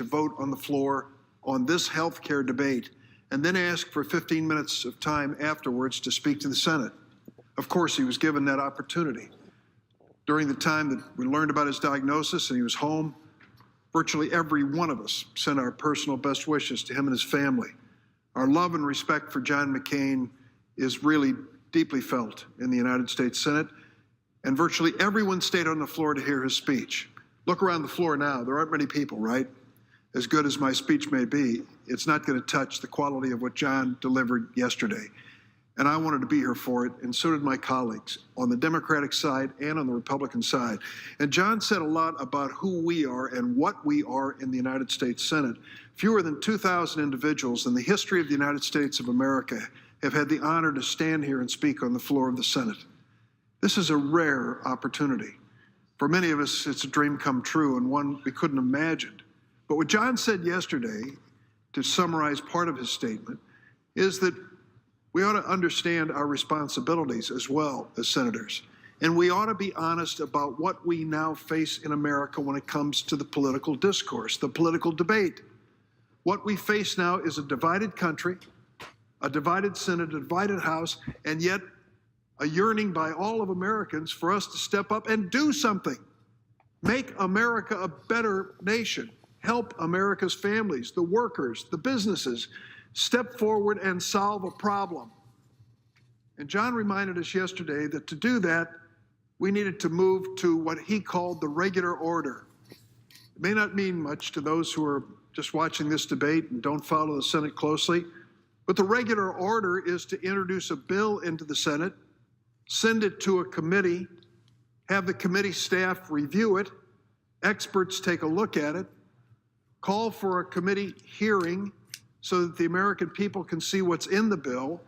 to vote on the floor on this health care debate and then ask for 15 minutes of time afterwards to speak to the Senate. Of course, he was given that opportunity. During the time that we learned about his diagnosis and he was home, virtually every one of us sent our personal best wishes to him and his family. Our love and respect for John McCain is really deeply felt in the United States Senate, and virtually everyone stayed on the floor to hear his speech. Look around the floor now. There aren't many people, right? As good as my speech may be, it's not going to touch the quality of what John delivered yesterday. And I wanted to be here for it, and so did my colleagues on the Democratic side and on the Republican side. And John said a lot about who we are and what we are in the United States Senate. Fewer than 2,000 individuals in the history of the United States of America have had the honor to stand here and speak on the floor of the Senate. This is a rare opportunity. For many of us, it's a dream come true and one we couldn't have imagined. But what John said yesterday, to summarize part of his statement, is that we ought to understand our responsibilities as well as senators. And we ought to be honest about what we now face in America when it comes to the political discourse, the political debate. What we face now is a divided country, a divided Senate, a divided House, and yet a yearning by all of Americans for us to step up and do something. Make America a better nation. Help America's families, the workers, the businesses, step forward and solve a problem. And John reminded us yesterday that to do that, we needed to move to what he called the regular order. It may not mean much to those who are just watching this debate and don't follow the Senate closely, but the regular order is to introduce a bill into the Senate, send it to a committee, have the committee staff review it, experts take a look at it, call for a committee hearing so that the American people can see what's in the bill,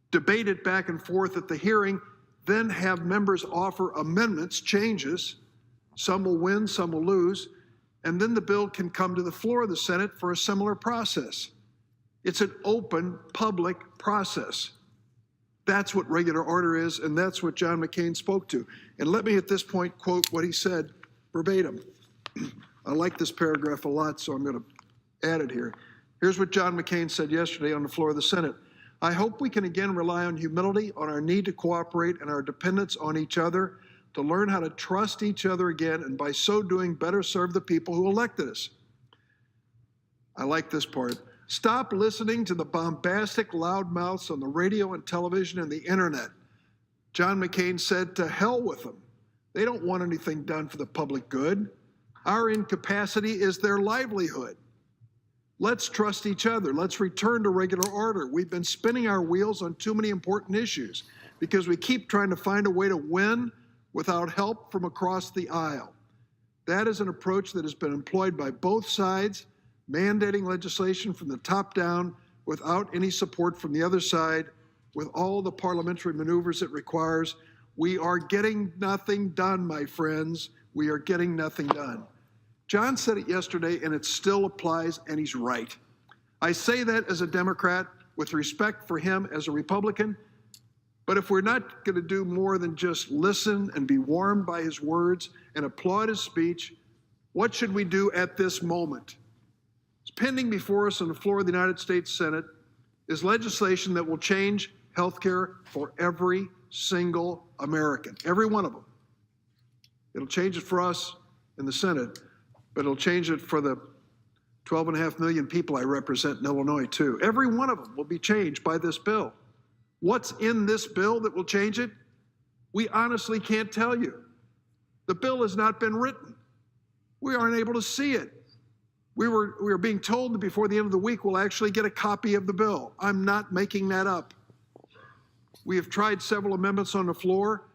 debate it back and forth at the hearing, then have members offer amendments, changes. Some will win, some will lose, and then the bill can come to the floor of the Senate for a similar process. It's an open, public process. That's what regular order is, and that's what John McCain spoke to. And let me at this point quote what he said verbatim. I like this paragraph a lot, so I'm going to add it here. Here's what John McCain said yesterday on the floor of the Senate. I hope we can again rely on humility, on our need to cooperate, and our dependence on each other to learn how to trust each other again, and by so doing, better serve the people who elected us. I like this part. Stop listening to the bombastic loudmouths on the radio and television and the internet. John McCain said, to hell with them. They don't want anything done for the public good. Our incapacity is their livelihood. Let's trust each other. Let's return to regular order. We've been spinning our wheels on too many important issues because we keep trying to find a way to win without help from across the aisle. That is an approach that has been employed by both sides, mandating legislation from the top down without any support from the other side, with all the parliamentary maneuvers it requires. We are getting nothing done, my friends. We are getting nothing done. John said it yesterday, and it still applies, and he's right. I say that as a Democrat with respect for him as a Republican, but if we're not going to do more than just listen and be warmed by his words and applaud his speech, what should we do at this moment? It's pending before us on the floor of the United States Senate is legislation that will change health care for every single American, every one of them. It'll change it for us in the Senate, but it'll change it for the 12.5 million people I represent in Illinois, too. Every one of them will be changed by this bill. What's in this bill that will change it? We honestly can't tell you. The bill has not been written. We aren't able to see it. We were being told that before the end of the week we'll actually get a copy of the bill. I'm not making that up. We have tried several amendments on the floor,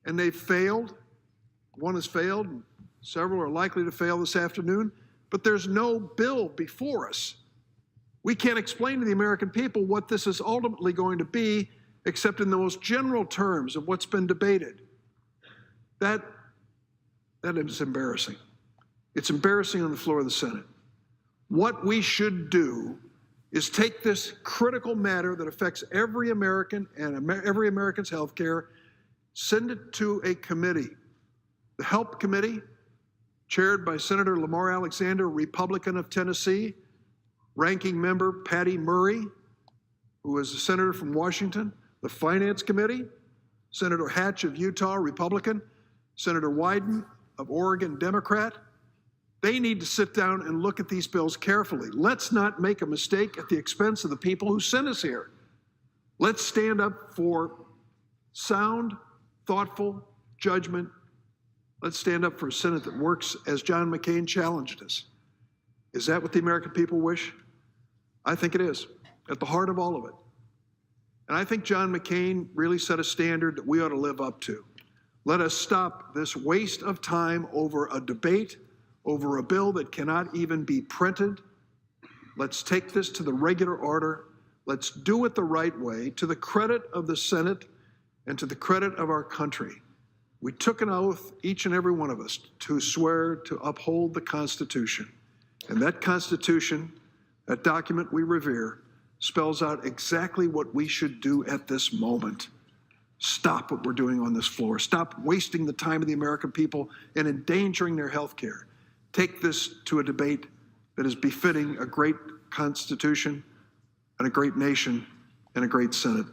and they've failed. One has failed, and several are likely to fail this afternoon, but there's no bill before us. We can't explain to the American people what this is ultimately going to be, except in the most general terms of what's been debated. That is embarrassing. It's embarrassing on the floor of the Senate. What we should do is take this critical matter that affects every American and every American's health care, send it to a committee, the Help Committee, chaired by Senator Lamar Alexander, Republican of Tennessee, Ranking Member Patty Murray, who is a senator from Washington, the Finance Committee, Senator Hatch of Utah, Republican, Senator Wyden of Oregon, Democrat. They need to sit down and look at these bills carefully. Let's not make a mistake at the expense of the people who sent us here. Let's stand up for sound, thoughtful judgment. Let's stand up for a Senate that works as John McCain challenged us. Is that what the American people wish? I think it is, at the heart of all of it. And I think John McCain really set a standard that we ought to live up to. Let us stop this waste of time over a debate, over a bill that cannot even be printed. Let's take this to the regular order. Let's do it the right way, to the credit of the Senate and to the credit of our country. We took an oath, each and every one of us, to swear to uphold the Constitution. And that Constitution, that document we revere, spells out exactly what we should do at this moment. Stop what we're doing on this floor. Stop wasting the time of the American people and endangering their health care. Take this to a debate that is befitting a great Constitution and a great nation and a great Senate.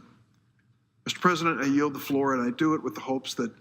Mr. President, I yield the floor, and I do it with the hopes that